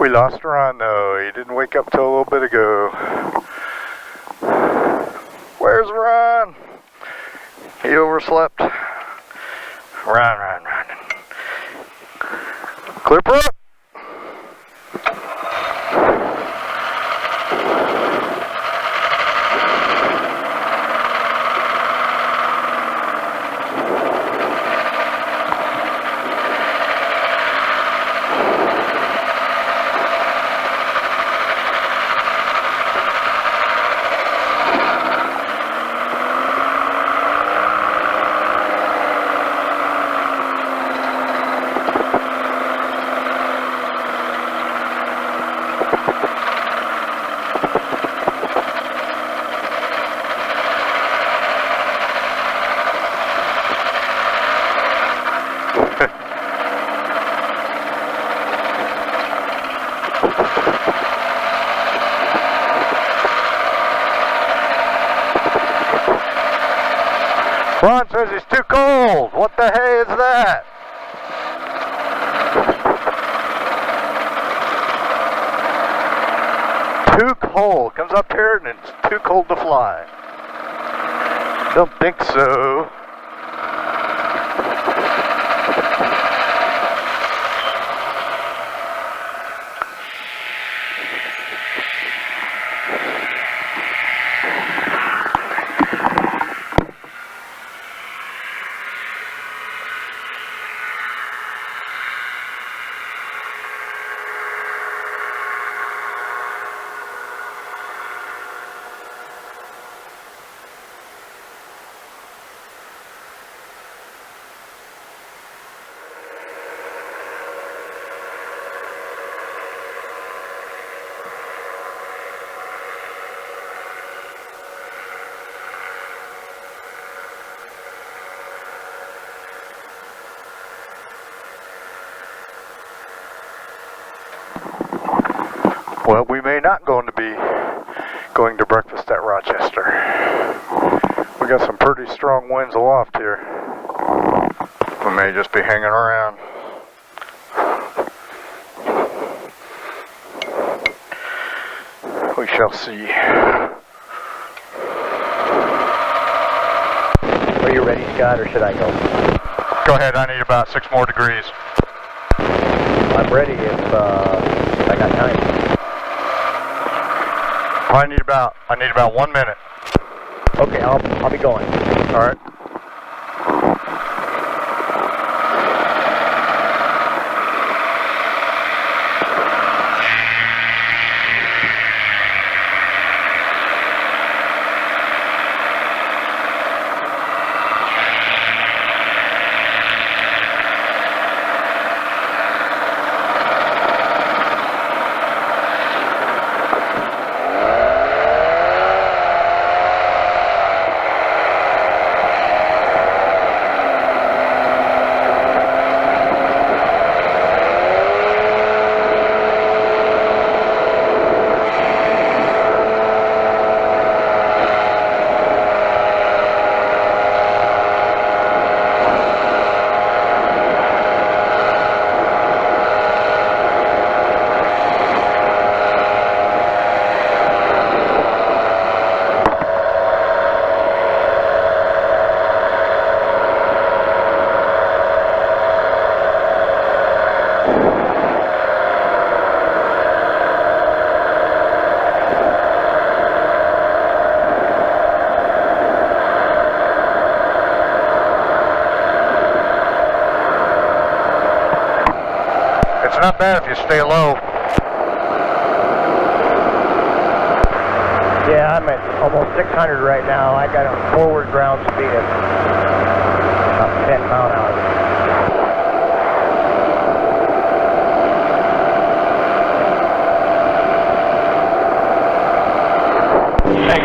We lost Ron though. He didn't wake up till a little bit ago. Where's Ron? He overslept. Ron. Clipper up. Ron says he's too cold. What the hey is that? Too cold. Comes up here and it's too cold to fly. Don't think so. Well, we may not going to breakfast at Rochester. We got some pretty strong winds aloft here. We may just be hanging around. We shall see. Are you ready, Scott, or should I go? Go ahead, I need about 6 more degrees. I'm ready if I got time. I need about 1 minute. Okay, I'll be going. All right. It's not bad if you stay low. Yeah, I'm at almost 600 right now. I got a forward ground speed of about 10 mile an hour. Hey,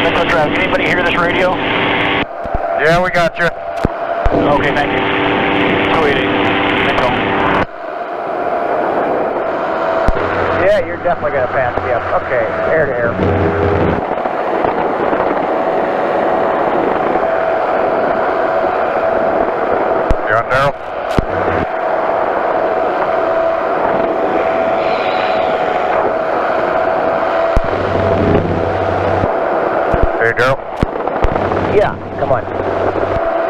Metro Traffic, anybody hear this radio? Yeah, we got you. Okay, thank you. 288, Metro. Yeah, you're definitely going to pass me up. Okay, air to air. Joe and Darrell.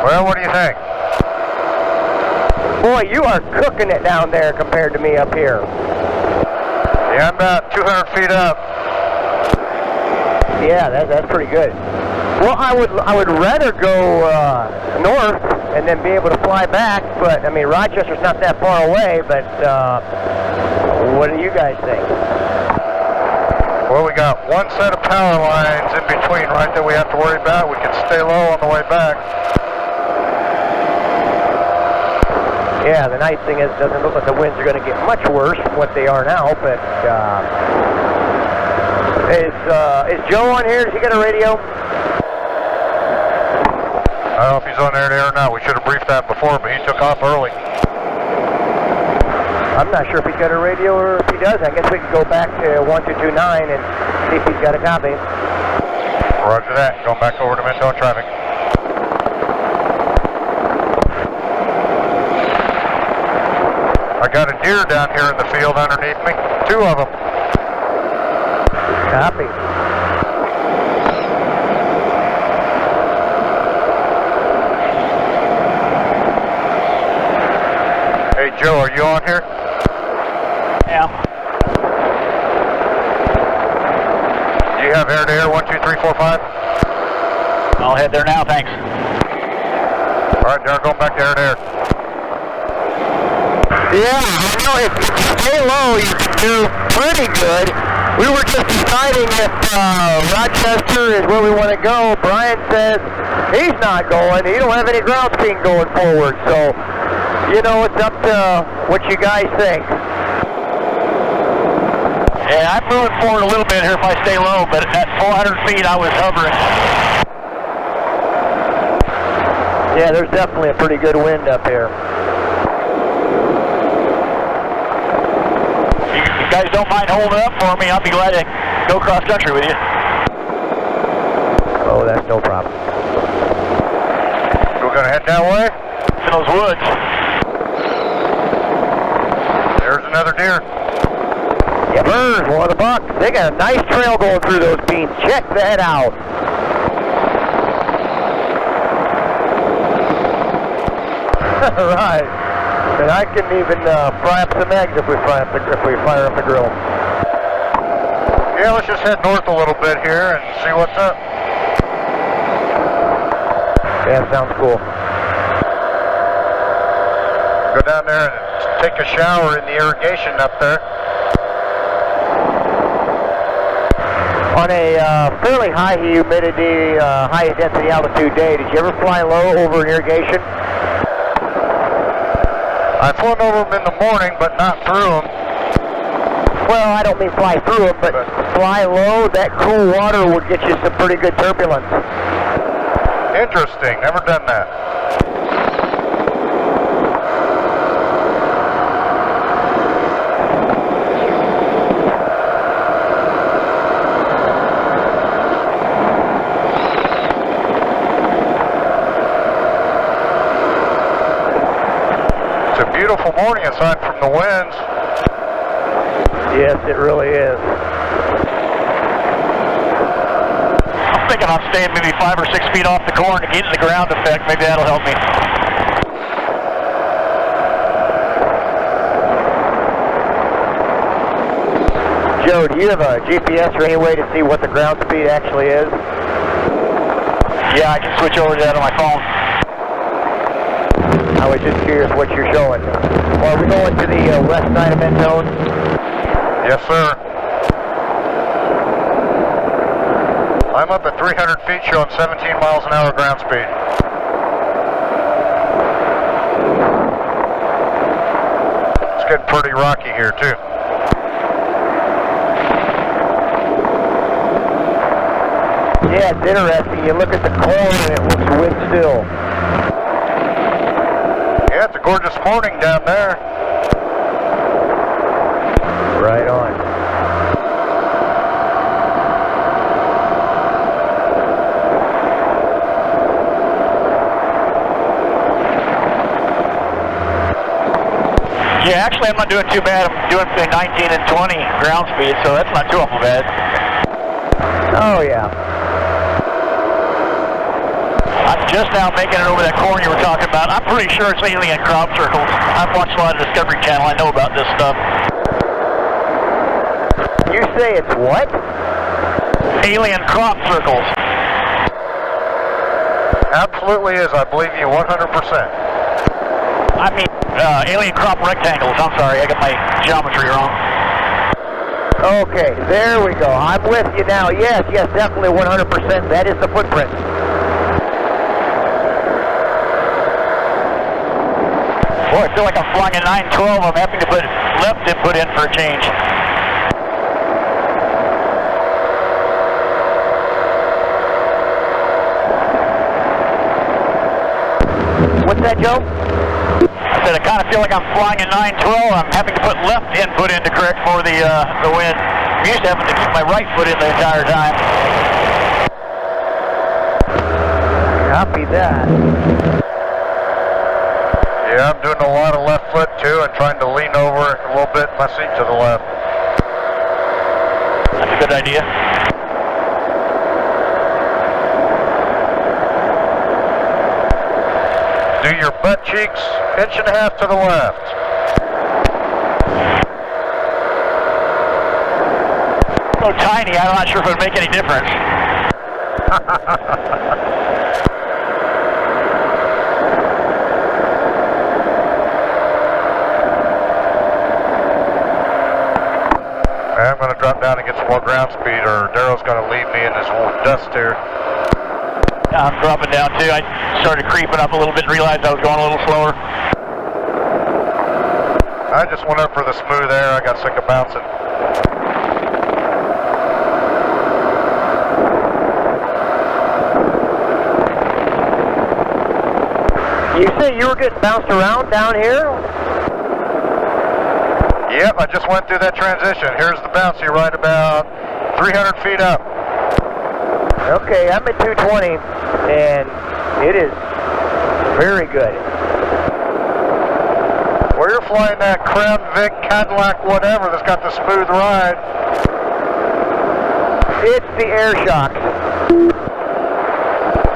Well, what do you think? Boy, you are cooking it down there compared to me up here. Yeah, I'm about 200 feet up. Yeah, that's pretty good. Well, I would rather go north and then be able to fly back, but I mean Rochester's not that far away. But what do you guys think? Well, we got one set of power lines in between, right, that we have to worry about. We can stay low on the way back. Yeah, the nice thing is it doesn't look like the winds are going to get much worse from what they are now, but is Joe on here? Does he got a radio? I don't know if he's on there or not. We should have briefed that before, but he took off early. I'm not sure if he's got a radio or if he does. I guess we could go back to 1229 and see if he's got a copy. Roger that. Going back over to Mentone traffic. I got a deer down here in the field underneath me. 2 of them. Copy. Hey, Joe, are you on here? Yeah. Do you have air-to-air 12345? I'll head there now, thanks. All right, Darrell, going back to air-to-air. Yeah, I know if you stay low, you can do pretty good. We were just deciding if Rochester is where we want to go. Brian says he's not going. He don't have any ground speed going forward. So, you know, it's up to what you guys think. Yeah, I'm moving forward a little bit here if I stay low, but at 400 feet I was hovering. Yeah, there's definitely a pretty good wind up here. If you guys don't mind holding up for me, I'll be glad to go cross country with you. Oh, that's no problem. We're going to head that way? In those woods. There's another deer. Yep, there's one of the bucks. They got a nice trail going through those beans. Check that out. Right. And I can even fry up some eggs if we fire up the grill. Yeah, let's just head north a little bit here and see what's up. Yeah, sounds cool. Go down there and take a shower in the irrigation up there. On a fairly high humidity, high density altitude day, did you ever fly low over an irrigation? I've flown over them in the morning, but not through them. Well, I don't mean fly through them, but fly low, that cool water would get you some pretty good turbulence. Interesting. Never done that. It's a beautiful morning aside from the winds. Yes, it really is. I'm thinking I'm staying maybe 5 or 6 feet off the corn to get the ground effect. Maybe that'll help me. Joe, do you have a GPS or any way to see what the ground speed actually is? Yeah, I can switch over to that on my phone. I was just curious what you're showing. Well, are we going to the west side of Mentone? Yes, sir. I'm up at 300 feet showing 17 miles an hour ground speed. It's getting pretty rocky here, too. Yeah, it's interesting. You look at the corn and it looks wind still. Yeah, it's a gorgeous morning down there. Right on. Yeah, actually I'm not doing too bad. I'm doing between 19 and 20 ground speed, so that's not too awful bad. Oh, yeah. just now making it over that corner you were talking about. I'm pretty sure it's alien crop circles. I've watched a lot of Discovery Channel. I know about this stuff. You say it's what? Alien crop circles. Absolutely is. I believe you 100%. I mean, alien crop rectangles. I'm sorry, I got my geometry wrong. Okay, there we go. I'm with you now. Yes, definitely 100%. That is the footprint. Boy, I feel like I'm flying a 912. I'm having to put left input in for a change. What's that, Joe? I said I kind of feel like I'm flying a 912. I'm having to put left input in to correct for the wind. I'm used to having to keep my right foot in the entire time. Copy that. Yeah, I'm doing a lot of left foot too and trying to lean over a little bit in my seat to the left. That's a good idea. Do your butt cheeks 1.5 inches to the left. So tiny, I'm not sure if it would make any difference. I'm going to drop down and get some more ground speed, or Darrell's going to leave me in this little dust here. I'm dropping down too. I started creeping up a little bit and realized I was going a little slower. I just went up for the smooth air. I got sick of bouncing. You say you were getting bounced around down here? Yep, I just went through that transition. Here's the bouncy right about 300 feet up. Okay, I'm at 220, and it is very good. Well, you're flying that Crown Vic Cadillac whatever that's got the smooth ride. It's the air shocks.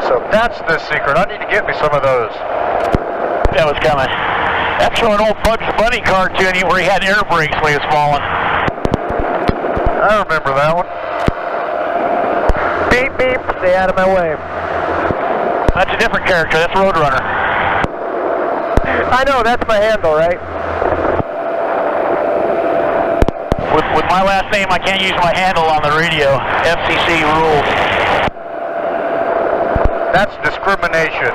So that's the secret. I need to get me some of those. That was coming. That's from an old Bugs Bunny cartoon where he had air brakes when he was falling. I remember that one. Beep, beep, stay out of my way. That's a different character. That's Roadrunner. I know, that's my handle, right? With my last name, I can't use my handle on the radio. FCC rules. That's discrimination.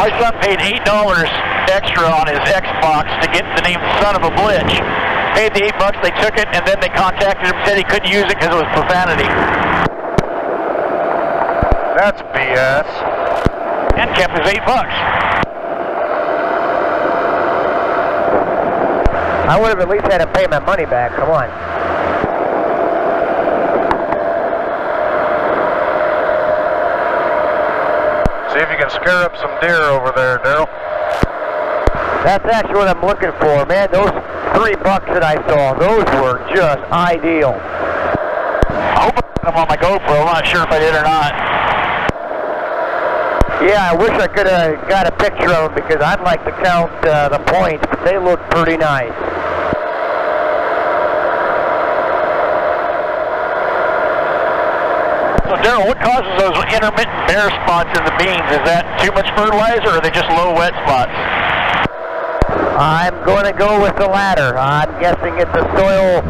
My son paid $8 extra on his Xbox to get the name Son of a Blitch. Paid the $8, they took it, and then they contacted him, said he couldn't use it because it was profanity. That's BS. And kept his $8. I would have at least had to pay my money back, come on. See if you can scare up some deer over there, Darrell. That's actually what I'm looking for, man. Those $3 that I saw, those were just ideal. I hope I got them on my GoPro. I'm not sure if I did or not. Yeah, I wish I could have got a picture of them because I'd like to count the points, but they look pretty nice. So Darrell, what causes those intermittent bare spots in the beans? Is that too much fertilizer or are they just low wet spots? I'm going to go with the latter. I'm guessing it's a soil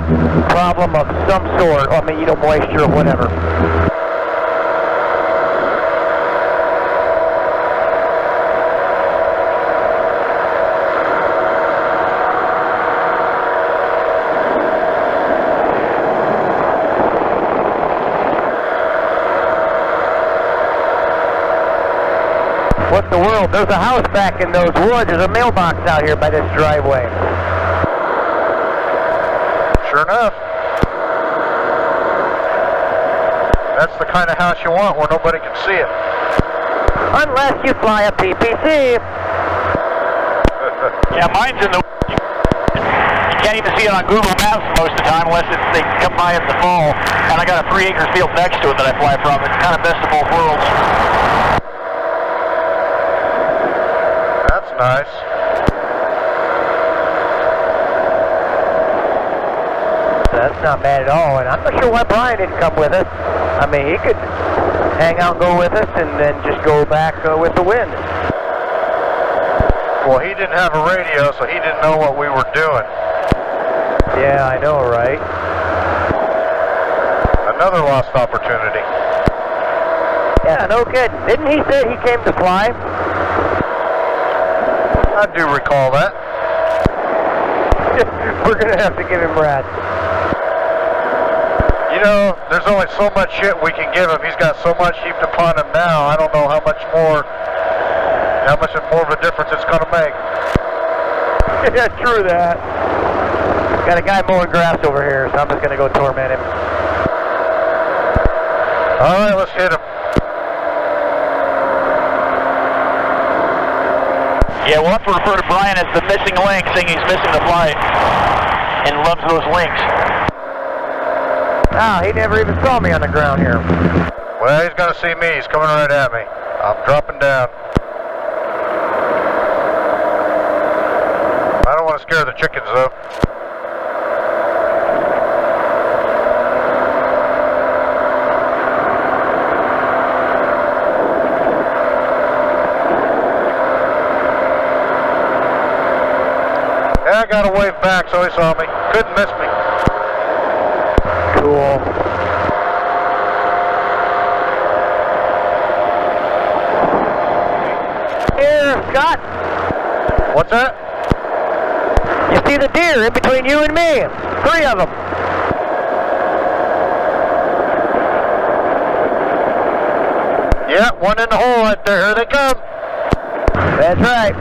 problem of some sort. I mean, moisture or whatever. What in the world? There's a house back in those woods. There's a mailbox out here by this driveway. Sure enough. That's the kind of house you want where nobody can see it. Unless you fly a PPC. Yeah, mine's in the... You can't even see it on Google Maps most of the time unless they come by in the fall. And I got a 3-acre field next to it that I fly from. It's kind of best of both worlds. Nice. That's not bad at all, and I'm not sure why Brian didn't come with us. I mean, he could hang out and go with us and then just go back with the wind. Well, he didn't have a radio, so he didn't know what we were doing. Yeah, I know, right? Another lost opportunity. Yeah, no kidding. Didn't he say he came to fly? I do recall that. We're going to have to give him rats. You know, there's only so much shit we can give him. He's got so much heaped upon him now. I don't know how much more of a difference it's going to make. Yeah, true that. Got a guy mowing grass over here, so I'm just going to go torment him. All right, let's hit him. Yeah, we'll have to refer to Brian as the missing link, saying he's missing the flight and loves those links. Ah, he never even saw me on the ground here. Well, he's going to see me. He's coming right at me. I'm dropping down. I don't want to scare the chickens, though. Yeah, I got a wave back, so he saw me. Couldn't miss me. Cool. Here, Scott. What's that? You see the deer in between you and me? 3 of them. Yeah, one in the hole right there. Here they come. That's right.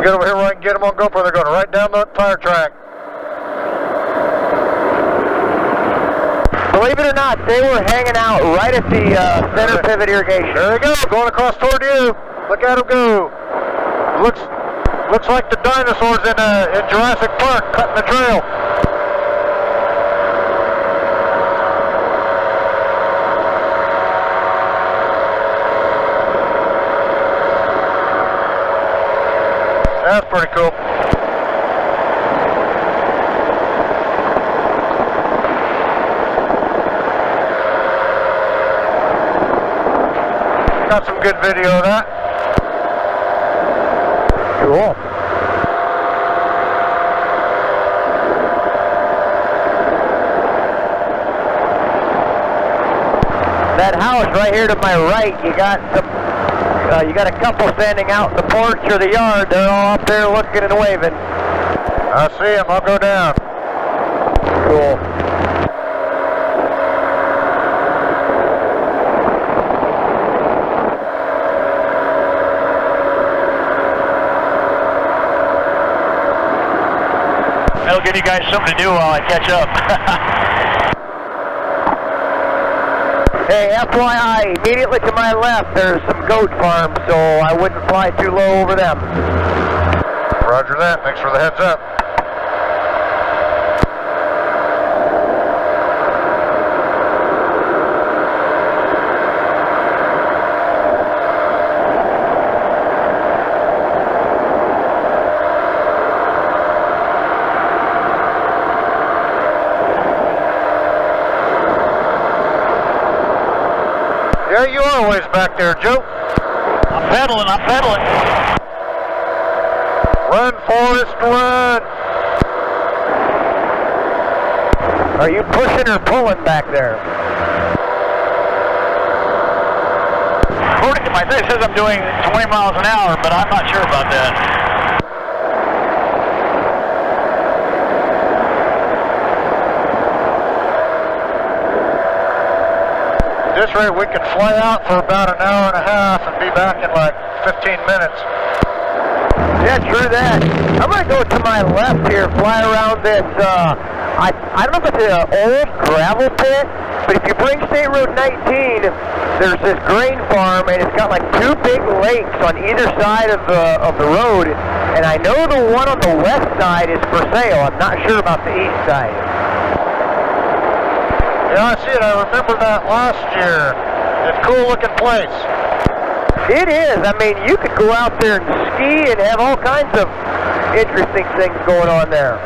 Get over here where I can get them on GoPro. They're going right down the tire track. Believe it or not, they were hanging out right at the center pivot irrigation. There they go, going across toward you. Look at them go. Looks like the dinosaurs in Jurassic Park cutting the trail. That's pretty cool. Got some good video of that. Cool. That house right here to my right, you got a couple standing out in the porch or the yard. They're all up there looking and waving. I see them. I'll go down. Cool. That'll give you guys something to do while I catch up. Hey, FYI, immediately to my left, there's some goat farms, so I wouldn't fly too low over them. Roger that. Thanks for the heads up. Yeah, you are a ways back there, Joe. I'm pedaling. Run, Forrest, run. Are you pushing or pulling back there? According to my thing, it says I'm doing 20 miles an hour, but I'm not sure about that. At this rate, we could fly out for about an hour and a half and be back in like 15 minutes. Yeah, true that. I'm going to go to my left here, fly around this, I don't know if it's an old gravel pit, but if you bring State Road 19, there's this grain farm, and it's got like 2 big lakes on either side of the road, and I know the one on the west side is for sale. I'm not sure about the east side. Yeah, I see it. I remember that last year. It's a cool looking place. It is. I mean, you could go out there and ski and have all kinds of interesting things going on there.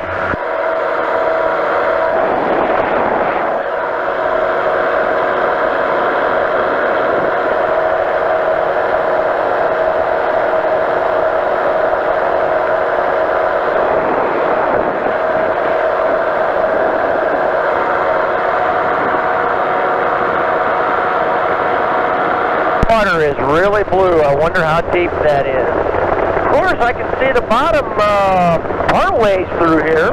Water is really blue. I wonder how deep that is. Of course, I can see the bottom part ways through here.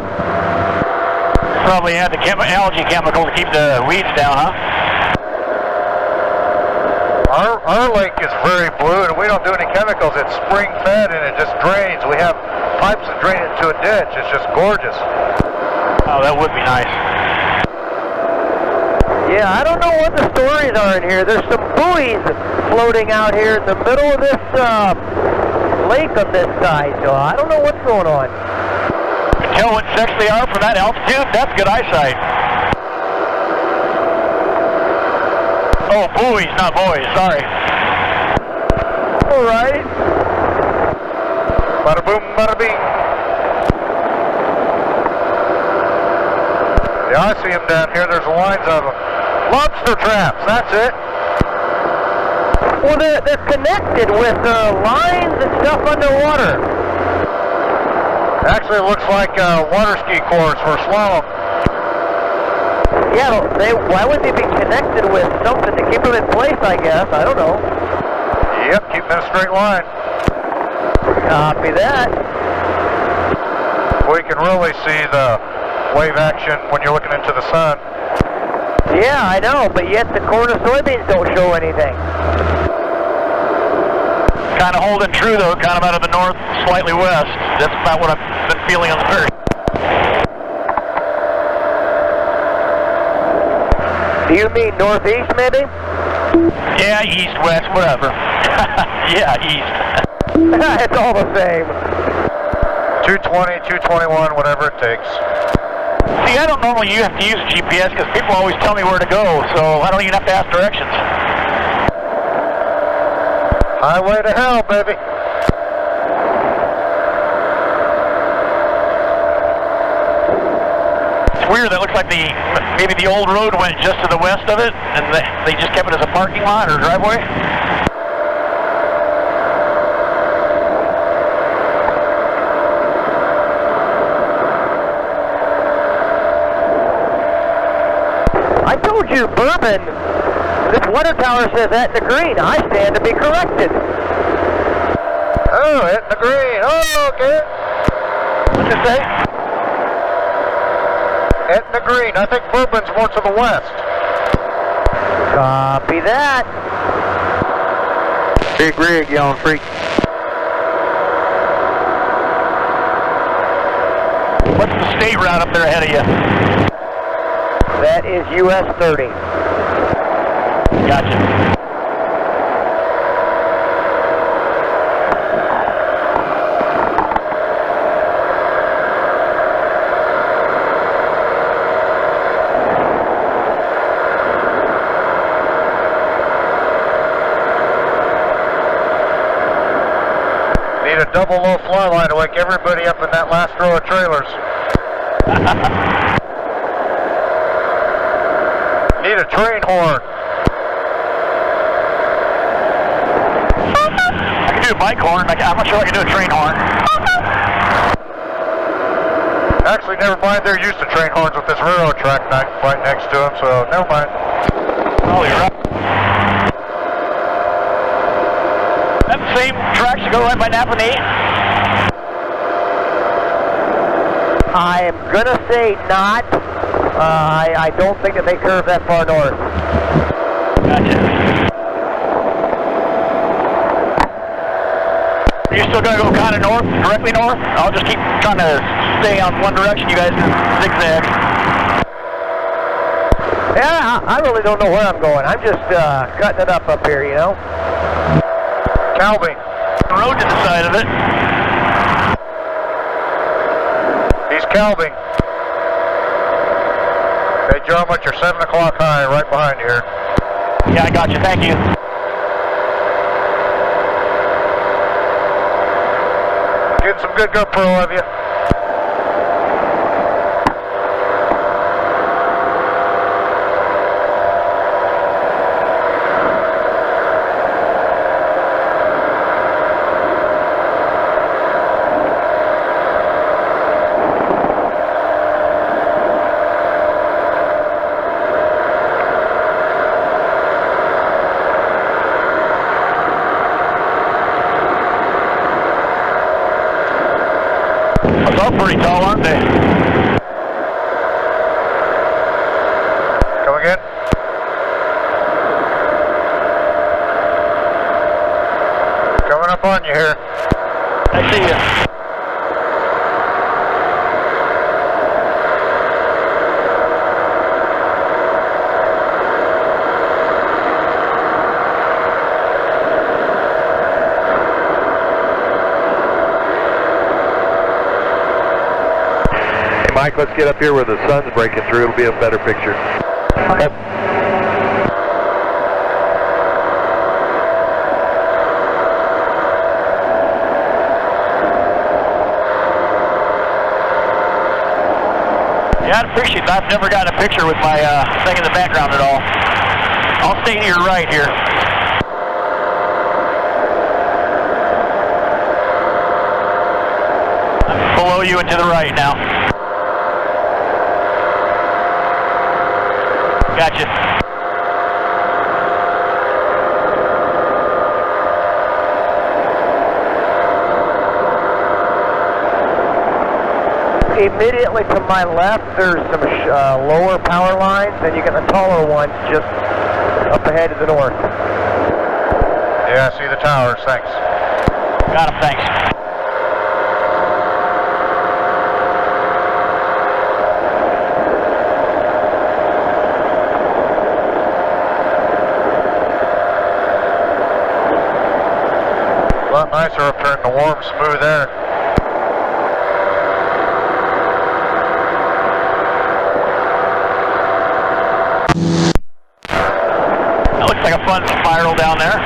Probably had the algae chemical to keep the weeds down, huh? Our lake is very blue, and we don't do any chemicals. It's spring fed, and it just drains. We have pipes that drain it into a ditch. It's just gorgeous. Oh, that would be nice. Yeah, I don't know what the stories are in here. There's some buoys floating out here in the middle of this lake on this side, so I don't know what's going on. You can tell what sex they are from that altitude. That's good eyesight. Oh, buoys, not boys. Sorry. All right. Bada boom, bada bing. Yeah, I see them down here. There's lines of them. Lobster traps, that's it. Well, they're connected with lines and stuff underwater. Actually, it looks like a water ski course for slalom. Yeah, why would they be connected with something to keep them in place, I guess? I don't know. Yep, keep in a straight line. Copy that. We can really see the wave action when you're looking into the sun. Yeah, I know, but yet the corn of soybeans don't show anything. Kind of holding true, though, kind of out of the north, slightly west. That's about what I've been feeling on the first. Do you mean northeast, maybe? Yeah, east, west, whatever. Yeah, east. It's all the same. 220, 221, whatever it takes. See, I don't normally have to use GPS because people always tell me where to go, so I don't even have to ask directions. Highway to hell, baby. It's weird, that looks like maybe the old road went just to the west of it, and they just kept it as a parking lot or driveway. I told you, Bourbon, this water tower says Etna Green. I stand to be corrected. Oh, Etna Green. Oh, okay. What's it say? Etna Green. I think Bourbon's more to the west. Copy that. Big rig, yelling freak. What's the state route up there ahead of you? That is US 30. Gotcha. Need a double low fly line to wake everybody up in that last row of trailers. Need a train horn. I can do a bike horn. I'm not sure I can do a train horn. Actually, never mind. They're used to train horns with this railroad track right next to them, so never mind. Oh, you're right. That the same tracks that go right by Nappanee? I'm gonna say not. I don't think that they curve that far north. Gotcha. Are you still gonna go kind of north, directly north? I'll just keep trying to stay on one direction. You guys can zigzag. Yeah, I really don't know where I'm going. I'm just cutting it up here, you know. Calving. The road to the side of it. He's calving. Hey, John, at your 7 o'clock high right behind you here. Yeah, I got you. Thank you. getting some good GoPro of you. They're pretty tall, aren't they? Come again? Coming up on you here. I see you. Mike, let's get up here where the sun's breaking through. It'll be a better picture. Okay. Yeah, I'd appreciate that. I've never gotten a picture with my thing in the background at all. I'll stay to your right here. I'm below you and to the right now. Gotcha. Immediately to my left, there's some lower power lines, and you get the taller ones just up ahead to the north. Yeah, I see the towers, thanks. Got him, thanks. A lot nicer up here in the warm, smooth air. That looks like a fun spiral down there.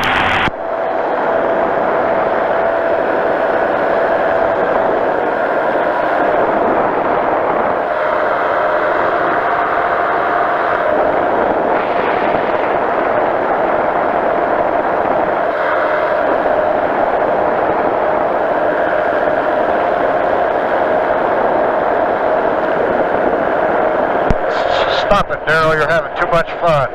Stop it, Darrell, you're having too much fun.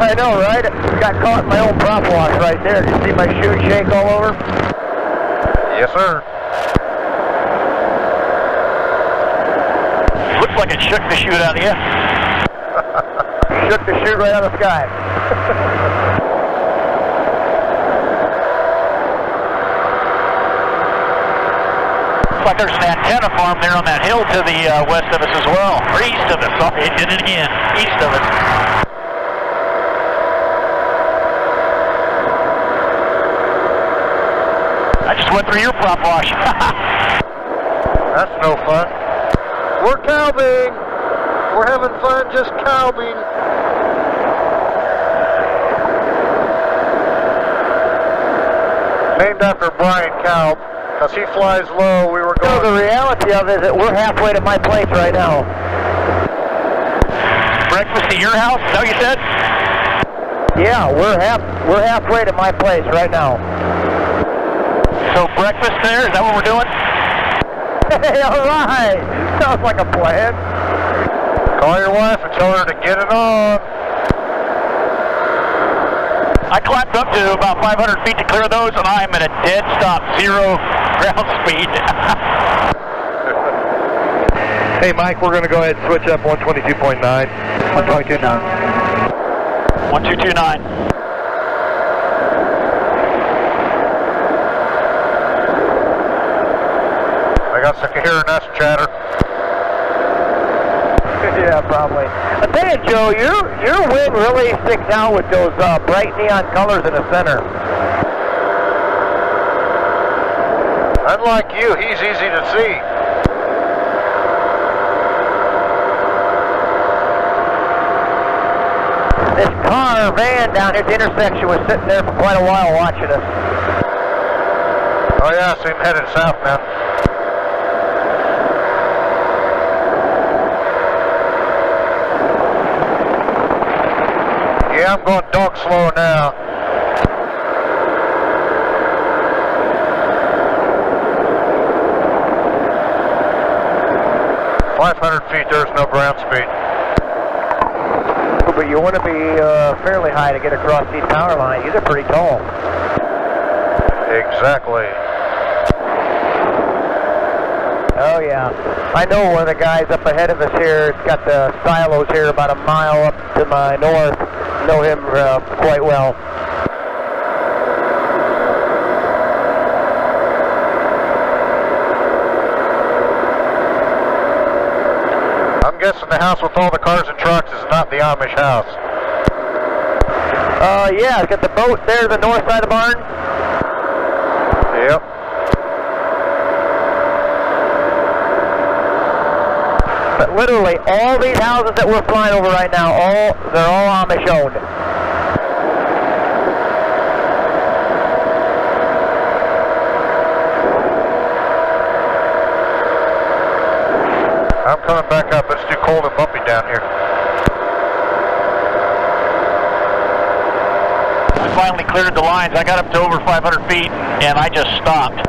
I know, right? Got caught in my own prop wash right there. Did you see my shoe shake all over? Yes, sir. Looks like it shook the chute out of you. Shook the chute right out of the sky. Looks like there's an antenna farm there on that hill to the west of us as well. Or east of us. Sorry, I did it again. East of us. I just went through your prop wash. That's no fun. We're cowbing. We're having fun just cowbing. Named after Brian Kalb, because he flies low. We were going. So the reality of it is that we're halfway to my place right now. Breakfast at your house? Is that what you said? Yeah, we're halfway to my place right now. So breakfast there? Is that what we're doing? Hey, all right. Sounds like a plan. Call your wife and tell her to get it on. I climbed up to about 500 feet to clear those, and I'm at a dead stop, 0 ground speed. Hey, Mike, we're going to go ahead and switch up 122.9. 122.9. 1229. I got sick of hearing us chatter. Yeah, probably. I tell you, Joe, your wing really sticks out with those bright neon colors in the center. Unlike you, he's easy to see. This car van down at the intersection was sitting there for quite a while watching us. Oh yeah, I see him headed south now. Yeah, I'm going dog slow now. .500 feet, there's no ground speed. But you want to be fairly high to get across these power lines. These are pretty tall. Exactly. Oh yeah. I know one of the guys up ahead of us here. It's got the silos here about a mile up to my north. Know him quite well. I'm guessing the house with all the cars and trucks is not the Amish house. Yeah, it's got the boat there to the north side of the barn. Yep. But literally all these houses that we're flying over right now, they're all Amish owned. I'm coming back up. It's too cold and bumpy down here. We finally cleared the lines. I got up to over 500 feet, and I just stopped.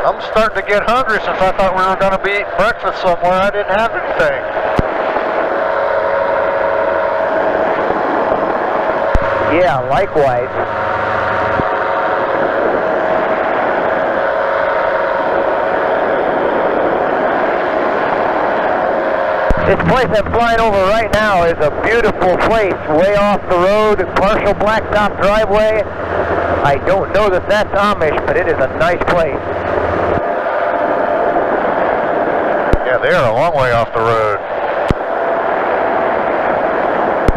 I'm starting to get hungry since I thought we were going to be eating breakfast somewhere. I didn't have anything. Yeah, likewise. This place I'm flying over right now is a beautiful place, way off the road, partial blacktop driveway. I don't know that that's Amish, but it is a nice place. Yeah, they are a long way off the road.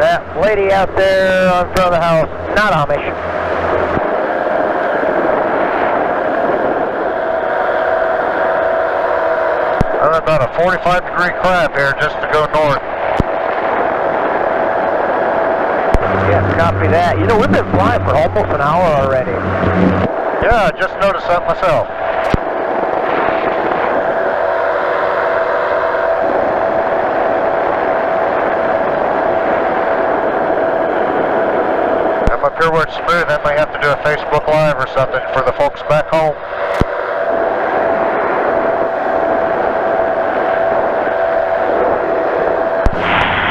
That lady out there in front of the house, not Amish. I'm about a 45-degree crab here just to go north. Yeah, copy that. You know, we've been flying for almost an hour already. Yeah, I just noticed that myself. I'm up here where it's smooth. I may have to do a Facebook Live or something for the folks back home.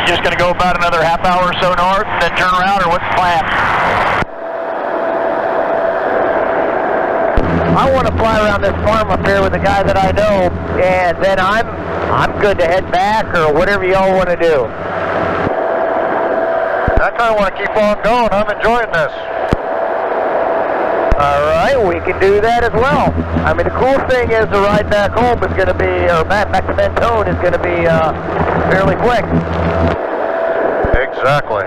Just going to go about another half hour or so north, then turn around, or what's the plan? I want to fly around this farm up here with a guy that I know, and then I'm good to head back or whatever y'all want to do. I kind of want to keep on going. I'm enjoying this. All right, we can do that as well. I mean, the cool thing is the ride back home is going to be, or back to Mentone is going to be fairly quick. Exactly.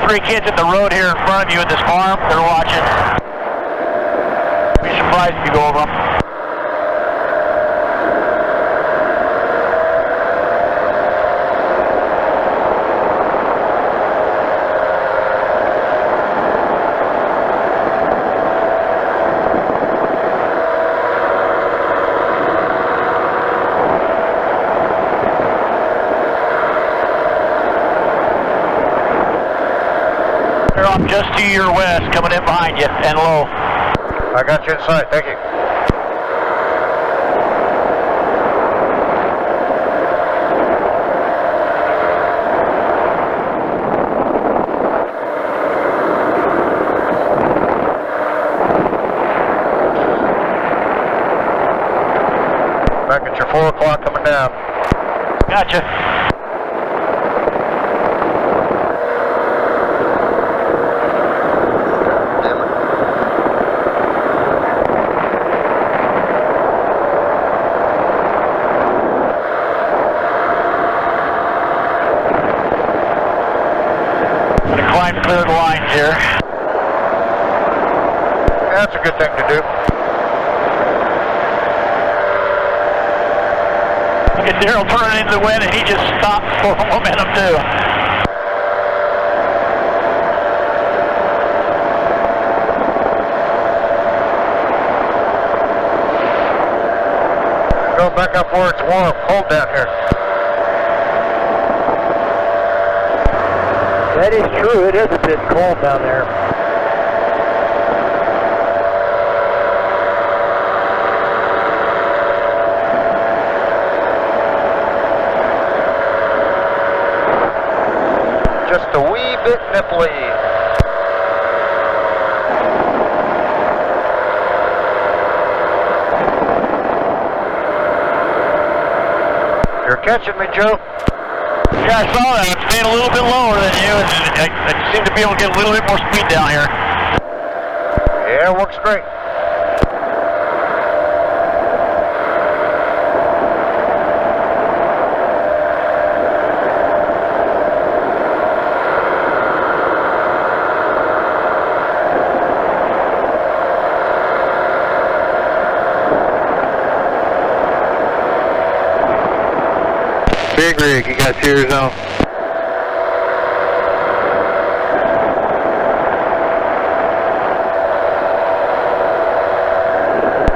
Three kids at the road here in front of you at this farm. They're watching. Be surprised if you go over them. They're off just to your west, coming in behind you and low. I got you inside. Thank you. Back at your 4 o'clock coming down. Gotcha. Clear the lines here. That's a good thing to do. Look at Darrell turning into the wind, and he just stopped for momentum too. Go back up where it's warm, cold down here. That is true. It is a bit cold down there. Just a wee bit nipply. You're catching me, Joe. Yeah, I saw that. I'm staying a little bit lower than you, and I seem to be able to get a little bit more speed down here. Yeah, works great. Big rig, you got yours on.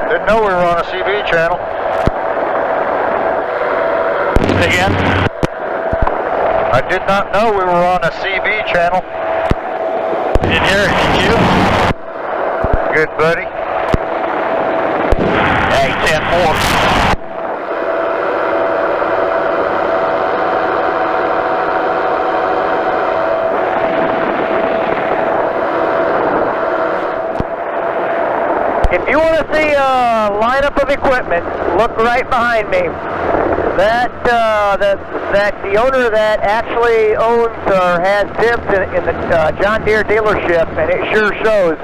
Didn't know we were on a CB channel. Again? I did not know we were on a CB channel. Didn't hear it, did you? Good, buddy. Hey, 10-4. If you want to see a lineup of equipment, look right behind me. That the owner that actually owns or has dibs in the John Deere dealership, and it sure shows.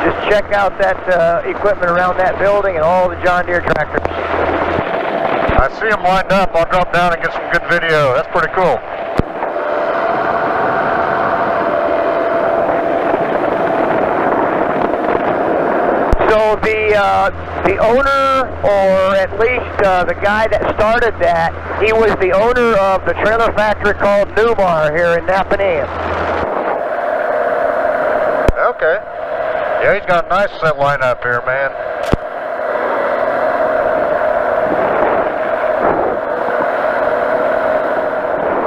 Just check out that equipment around that building and all the John Deere tractors. I see them lined up. I'll drop down and get some good video. That's pretty cool. So the owner, or at least the guy that started that, he was the owner of the trailer factory called Newmar here in Nappanee. Okay. Yeah, he's got a nice set lineup here, man.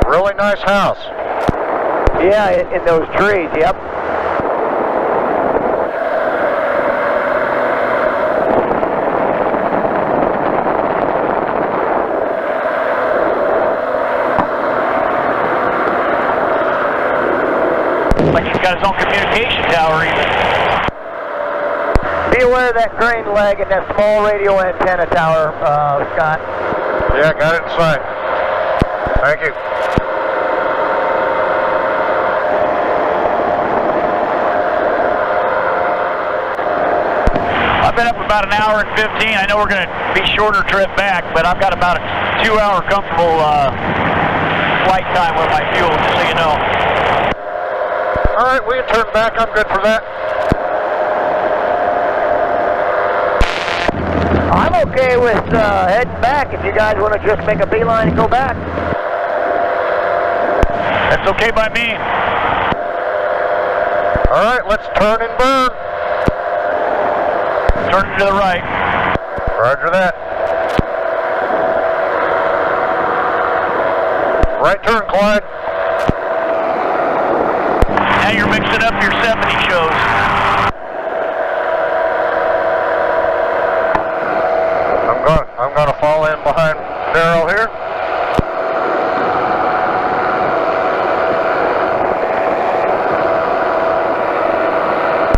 Really nice house. Yeah, in those trees, yep. Like he's got his own communication tower even. Be aware of that crane leg and that small radio antenna tower, Scott. Yeah, got it in sight. Thank you. I've been up about an hour and 15. I know we're going to be shorter trip back, but I've got about a 2-hour comfortable flight time with my fuel, just so you know. All right, we can turn back. I'm good for that. I'm okay with heading back if you guys want to just make a beeline and go back. That's okay by me. All right, let's turn and burn. Turn to the right. Roger that. Right turn, Clyde. Now you're mixing up your 70 shows. I'm gonna fall in behind Darrell here.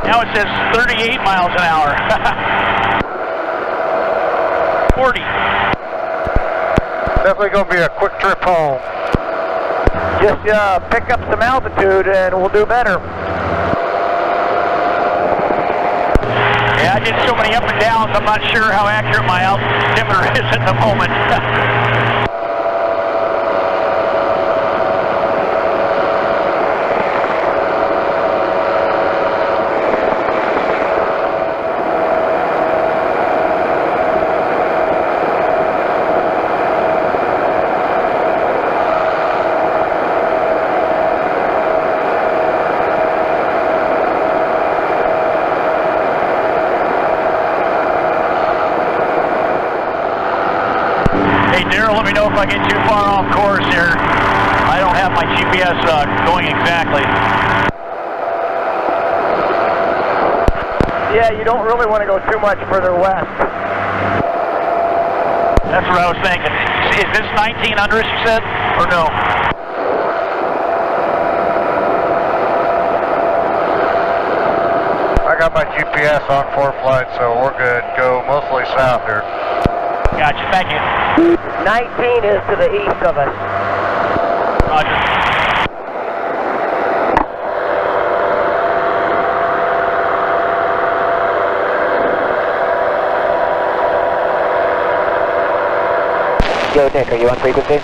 Now it says 38 miles an hour. 40. Definitely going to be a quick trip home. Just pick up some altitude and we'll do better. Yeah, I did so many up and downs, I'm not sure how accurate my altimeter is at the moment. Darrell, let me know if I get too far off course here. I don't have my GPS going exactly. Yeah, you don't really want to go too much further west. That's what I was thinking. Is this 1900s you said, or no? I got my GPS on 4 flight, so we're good. Go mostly south here. Gotcha, thank you. 19 is to the east of us. Roger. Yo, Nick, are you on frequency?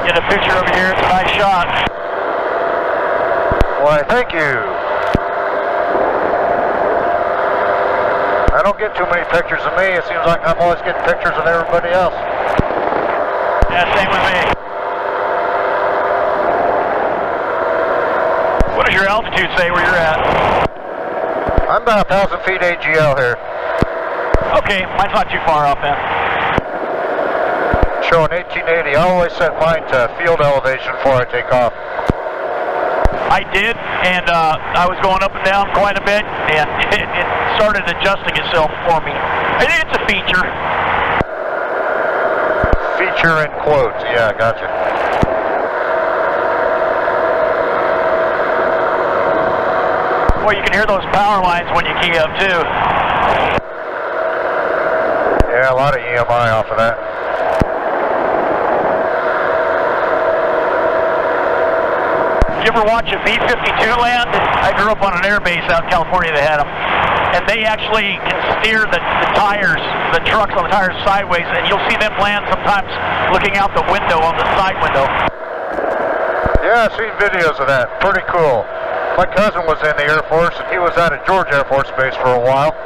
Get a picture over here, it's a nice shot. Why, thank you. I don't get too many pictures of me. It seems like I'm always getting pictures of everybody else. Yeah, same with me. What does your altitude say where you're at? I'm about 1,000 feet AGL here. Okay, mine's not too far off then. Showing 1880. I always set mine to field elevation before I take off. I did, and I was going up and down quite a bit, and it started adjusting itself for me. I think it's a feature. Feature in quotes. Yeah, gotcha. Well, you can hear those power lines when you key up, too. Yeah, a lot of EMI off of that. You ever watch a B-52 land? I grew up on an air base out in California that had them. And they actually can steer the tires, the trucks on the tires sideways, and you'll see them land sometimes looking out the window on the side window. Yeah, I've seen videos of that. Pretty cool. My cousin was in the Air Force, and he was out at George Air Force Base for a while.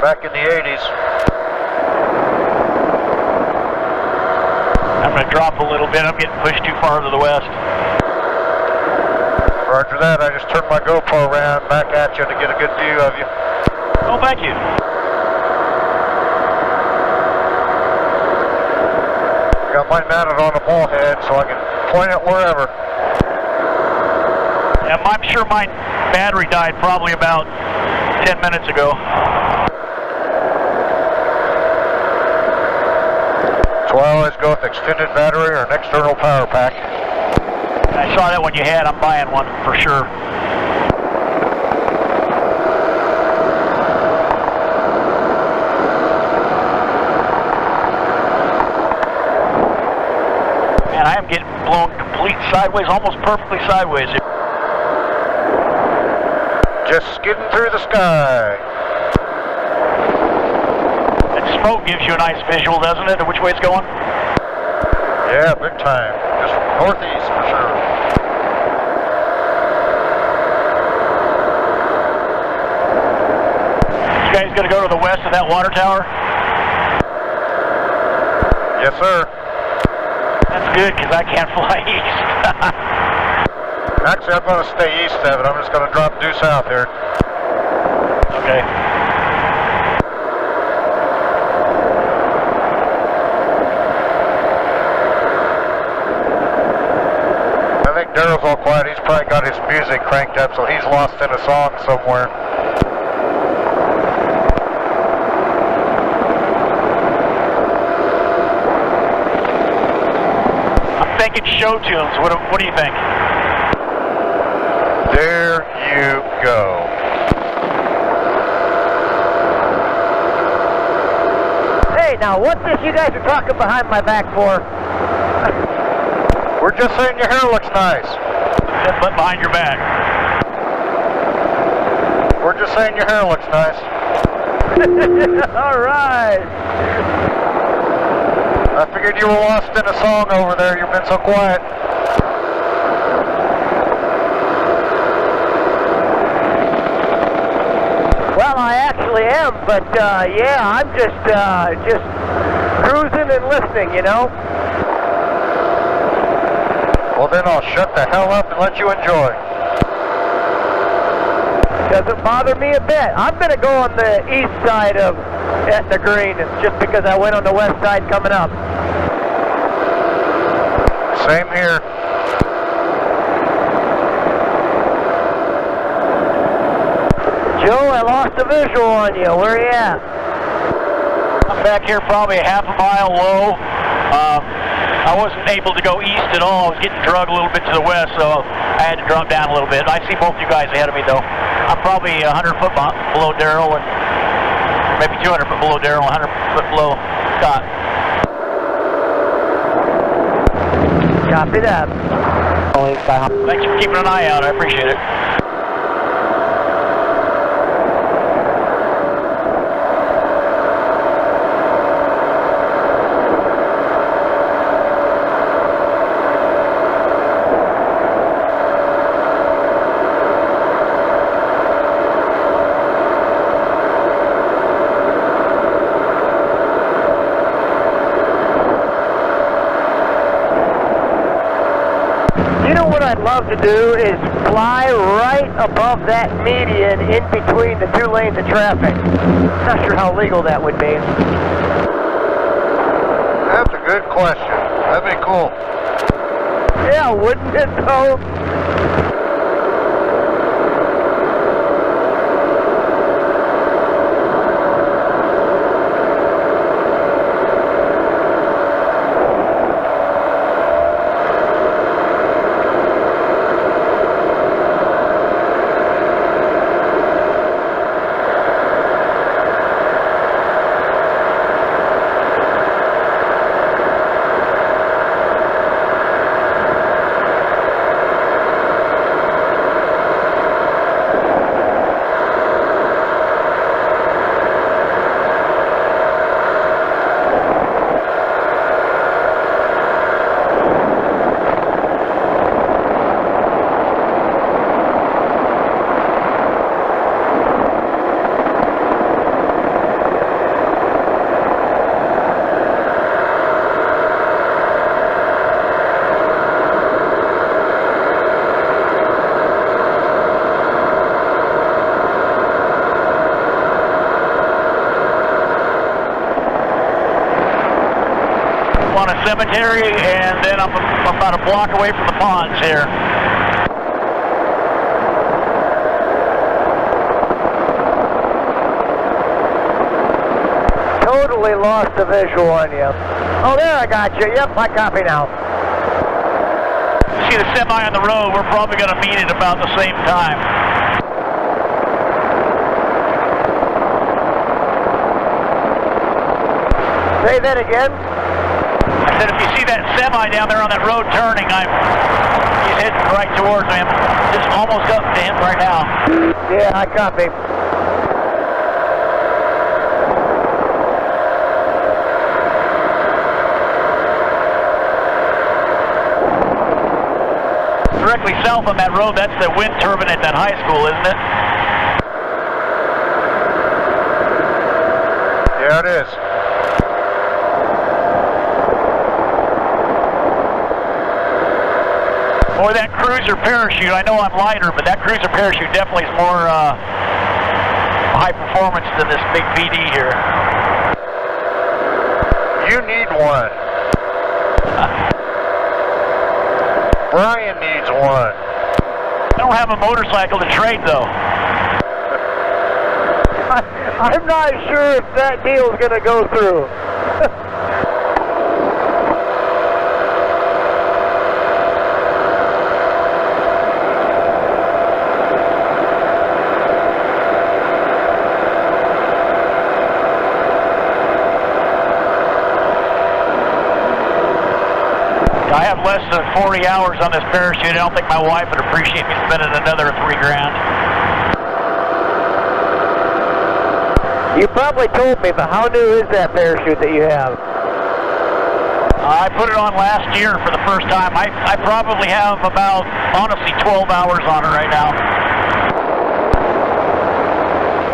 Back in the 80s. I'm going to drop a little bit. I'm getting pushed too far to the west. Roger that. I just turned my GoPro around back at you to get a good view of you. Oh, thank you. Got mine mounted on a ball head so I can point it wherever. Yeah, I'm sure my battery died probably about 10 minutes ago. So I always go with extended battery or an external power pack. I saw that one you had. I'm buying one for sure. Man, I am getting blown complete sideways, almost perfectly sideways here. Just skidding through the sky. That smoke gives you a nice visual, doesn't it, of which way it's going? Yeah, big time. Just northeast for sure. You guys gonna go to the west of that water tower? Yes, sir. That's good, because I can't fly east. Actually, I'm going to stay east of it. I'm just going to drop due south here. Okay. I think Darrell's all quiet. He's probably got his music cranked up, so he's lost in a song somewhere. I'm thinking show tunes. What do you think? There you go. now. What's this you guys are talking behind my back for? We're just saying your hair looks nice. But behind your back. We're just saying your hair looks nice. All right. I figured you were lost in a song over there. You've been so quiet. Well, I actually am, but yeah, I'm just cruising and listening, you know. Well, then I'll shut the hell up and let you enjoy. Doesn't bother me a bit. I'm going to go on the east side of Etna Green just because I went on the west side coming up. Same here. Joe, I lost a visual on you. Where are you at? I'm back here probably a half a mile low. I wasn't able to go east at all. I was getting drugged a little bit to the west, so I had to drop down a little bit. I see both you guys ahead of me, though. I'm probably 100 foot below Darrell, and maybe 200 foot below Darrell, 100 foot below Scott. Copy that. Thanks for keeping an eye out. I appreciate it. I'd love to do is fly right above that median in between the two lanes of traffic. Not sure how legal that would be. That's a good question. That'd be cool. Yeah, wouldn't it though? On a cemetery, and then I'm about a block away from the ponds here. Totally lost the visual on you. Oh, there, I got you. Yep, I copy now. See the semi on the road. We're probably going to meet at about the same time. Say that again. I said, if you see that semi down there on that road turning, he's heading right towards me. I'm just almost up to him right now. Yeah, I copy. Directly south on that road, that's the wind turbine at that high school, isn't it? Yeah, it is. Boy, that cruiser parachute, I know I'm lighter, but that cruiser parachute definitely is more high performance than this big VD here. You need one. Brian needs one. I don't have a motorcycle to trade, though. I'm not sure if that deal's going to go through. I have less than 40 hours on this parachute. I don't think my wife would appreciate me spending another $3 grand. You probably told me, but how new is that parachute that you have? I put it on last year for the first time. I probably have about, honestly, 12 hours on it right now.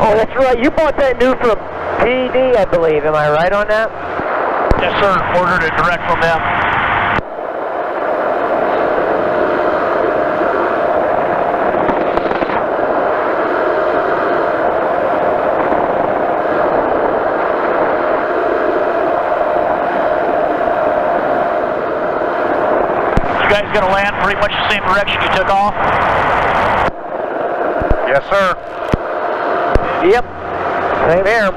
Oh, that's right. You bought that new from PD, I believe. Am I right on that? Yes, sir. Ordered it direct from them. You guys going to land pretty much the same direction you took off? Yes, sir. Yep. Same here.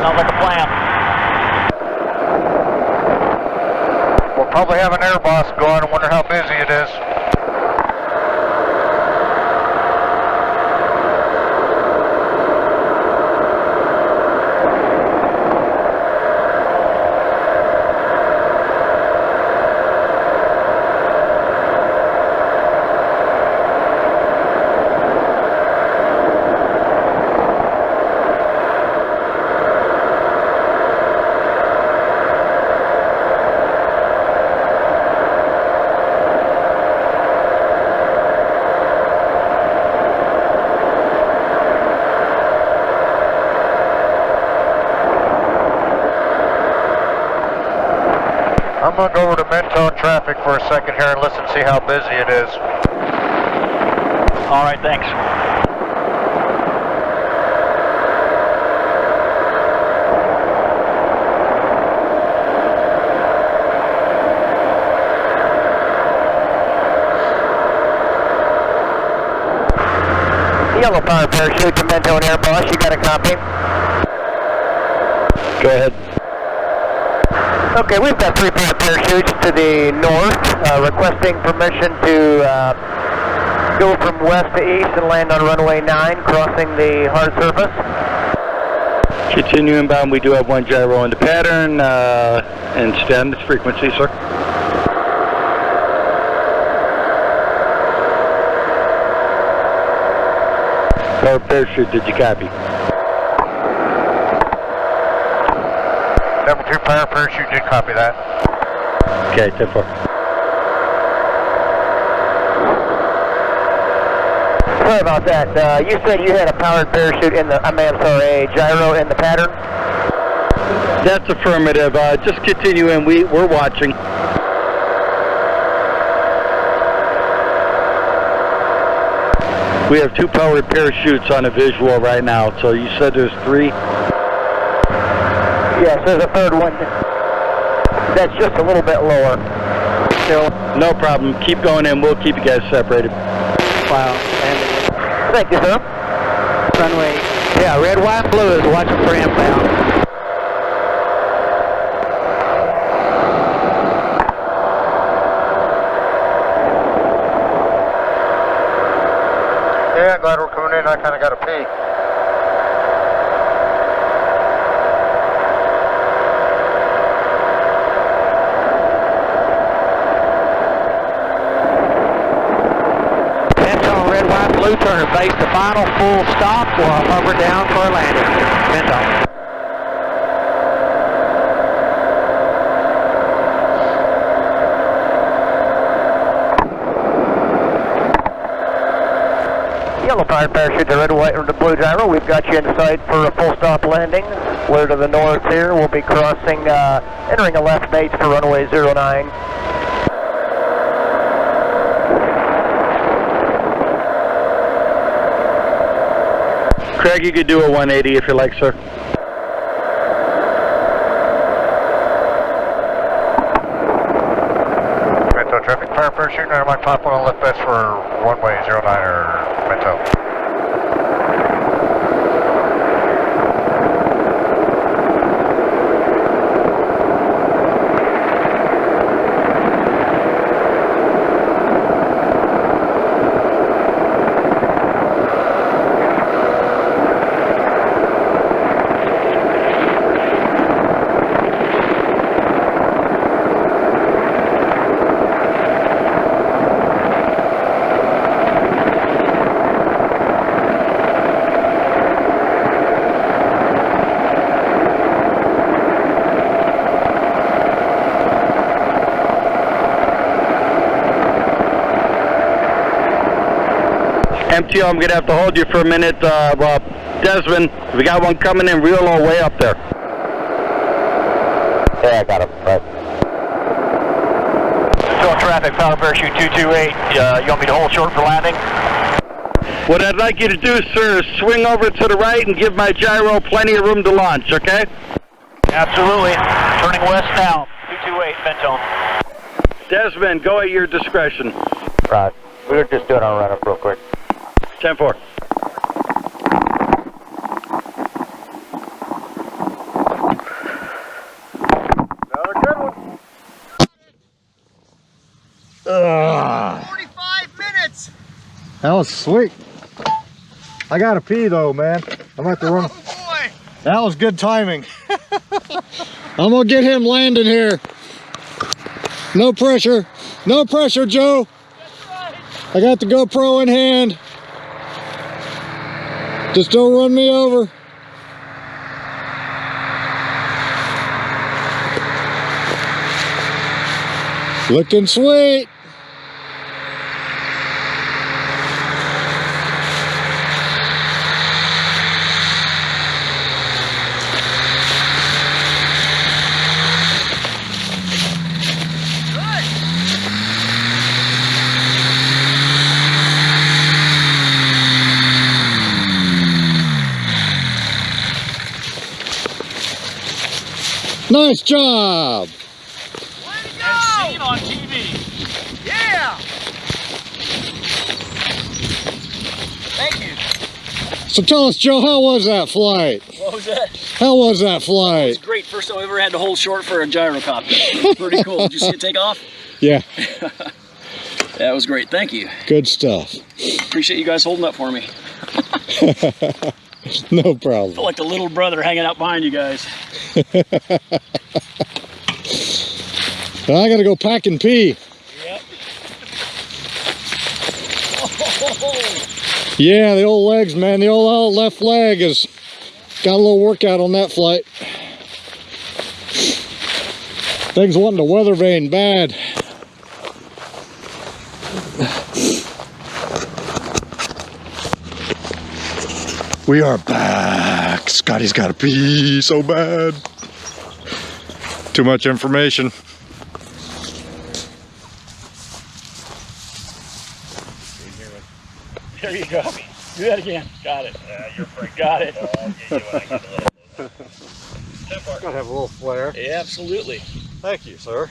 Sounds like a plan. We'll probably have an air boss going. I wonder how busy it is. I'm going to go over to Mentone traffic for a second here and listen, see how busy it is. All right, thanks. Yellow power parachute to Mentone Airport. You got a copy? Go ahead. Okay, we've got 3 pair parachutes to the north, requesting permission to go from west to east and land on runway 9, crossing the hard surface. Continue inbound. We do have 1 gyro in the pattern and stem its frequency, sir. Power parachute, did you copy? Number 2 power parachute did copy that. Okay, 10-4. Sorry about that. You said you had a powered parachute in the, a gyro in the pattern? That's affirmative. Just continue in. We're watching. We have 2 powered parachutes on a visual right now. So you said there's 3? Yes, there's a third one. That's just a little bit lower. Still. No problem. Keep going in. We'll keep you guys separated. Wow. Thank you, sir. Runway. Yeah, red, white, and blue is watching for inbound. Yeah, glad we're coming in. I kind of got a peek. Blue turner base the final full stop. We'll hover down for a landing. Mentone. Yellow powered parachute to red, white, or the blue gyro. We've got you inside for a full stop landing. We're to the north here. We'll be crossing, entering a left base for runway 09. Craig, you could do a 180 if you like, sir. Mentone traffic power parachute, and I might pop one on left base for runway 09 or Mentone. RTO, I'm going to have to hold you for a minute. Desmond, we got one coming in real low way up there. Yeah, I got him. Right. Control traffic, power parachute 228. You want me to hold short for landing? What I'd like you to do, sir, is swing over to the right and give my gyro plenty of room to launch, okay? Absolutely. Turning west now. 228, Mentone. Desmond, go at your discretion. Right. We're just doing our run up real quick. 10-4. Another good one. 45 minutes! That was sweet. I gotta pee though, man. I'm about to run. Oh boy! That was good timing. I'm gonna get him landing here. No pressure. No pressure, Joe. I got the GoPro in hand. Just don't run me over. Looking sweet. Nice job. Way to go! And seen on TV. Yeah! Thank you. So tell us, Joe, how was that flight? What was that? How was that flight? It's great. First time I ever had to hold short for a gyrocopter. It was pretty cool. Did you see it take off? Yeah, That was great. Thank you. good stuff. Appreciate you guys holding up for me. No I problem. feel like the little brother hanging out behind you guys. I gotta go pack and pee. Yep. Yeah, the old legs, man. The old left leg has got a little workout on that flight. Things wanting to weather vane bad. We are back. Scotty's got to pee so bad. Too much information. There you go. Do that again. Got it. You're free. Got it. Gotta have a little flare. Yeah, absolutely. Thank you, sir.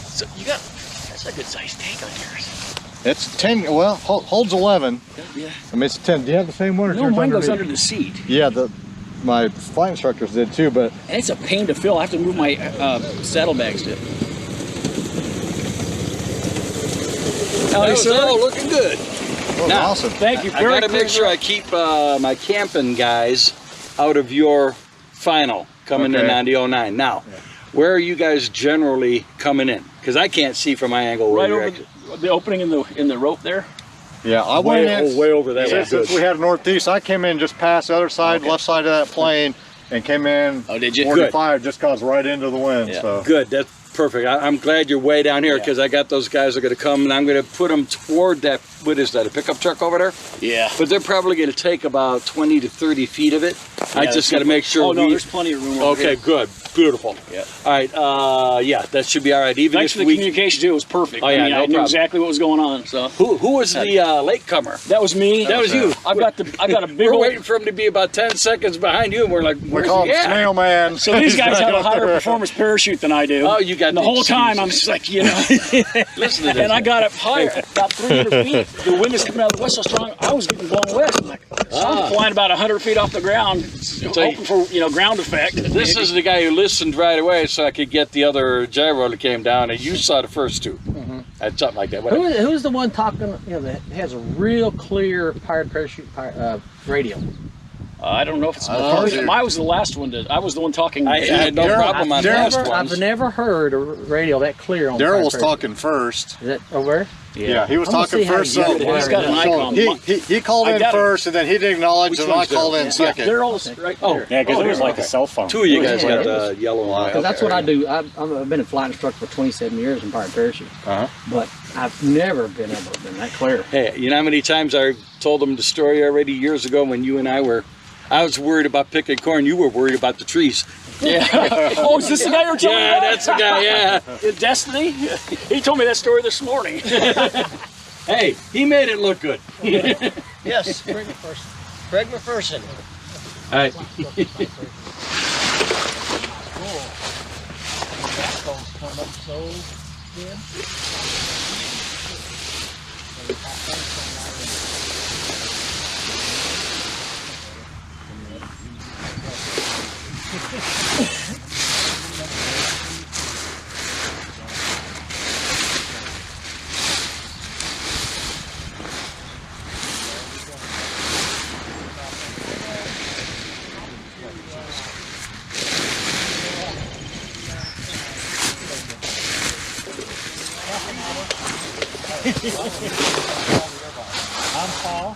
So you got, that's a good sized tank on yours. It's 10, well, holds 11. Yeah. I mean, it's 10. Do you have the same one? Or No, yours mine goes underneath? under the seat. Yeah, my flight instructors did too, but And it's a pain to fill. I have to move my saddlebags to. Howdy, sir. Oh, looking good. oh, Now, awesome. Thank you. I got to make sure I keep my camping guys out of your final coming in Okay. on the 09. Now, where are you guys generally coming in? Because I can't see from my angle where Right you're over the opening in the rope there. Yeah, I went in. way over that way. Since we had northeast, I came in just past the other side, left side of that plane, and came in Oh, did you? 45, just cause right into the wind. Yeah. So Good. That's perfect. I'm glad you're way down here because I got those guys that are going to come and I'm going to put them toward that. What is that? A pickup truck over there? Yeah. But they're probably going to take about 20 to 30 feet of it. I just got to make sure. Oh no, there's plenty of room. Over Okay, here. good, beautiful. Yeah. All right. Yeah, that should be all right. Even Thanks if for the we. communication too. It was perfect. Oh, yeah, I mean, no I knew problem. exactly what was going on. So Who was the latecomer? that was me. That was you. I've got a big We're old. waiting for him to be about 10 seconds behind you, and we're like, we where's call he him at? Snail Man. So these guys have a higher performance parachute than I do. Oh, you got and the whole time I'm just like, you know. Listen to this. And I got up higher, about 300 feet. The wind is coming out of the west so strong, I was getting blown west. I'm like, so I'm flying about 100 feet off the ground, hoping for ground effect. This is the guy who listened right away so I could get the other gyro that came down, and you saw the first two. And something like that. Whatever. Who's the one talking, that has a real clear pirate parachute radio? I don't know if it's the Oh, first dude. one. I was the last one. I was the one talking. I had no problem on the last ones. I've never heard a radio that clear on Darrell pirate was parachute. talking first. Is that over? Yeah, he was I'm gonna talking see how first. you So, get it. He's got an icon. he called I in got it. first, and then he didn't acknowledge, and I one's called in Darrell? second. They're all right there. Yeah, because Oh, it was like okay. a cell phone. Two of you guys got the yellow one. Because that's what I do. I've been a flight instructor for 27 years in pirate parachute. Uh-huh. But I've never been able to been that clear. Hey, you know how many times I told them the story already years ago when you and I was worried about picking corn, you were worried about the trees. Yeah. Oh, is this the guy you're telling me Yeah, about? that's the guy, yeah. Destiny? He told me that story this morning. Hey, he made it look good. Yes, Craig McPherson. All right. Come up so good. I'm Paul,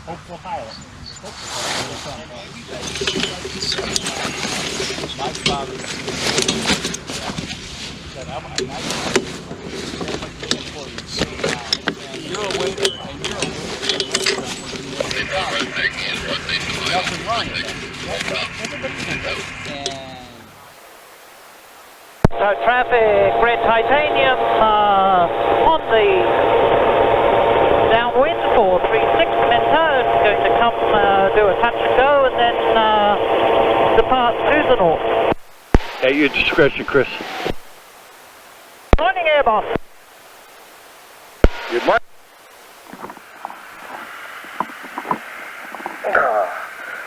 hopeful pilot. My father said, you're a waiter and you're a nothing wrong with that. So traffic, red titanium on the downwind for 36 Mentone, going to come do a touch and go and then depart to the north. At your discretion, Chris. Morning, Air Boss. Good morning.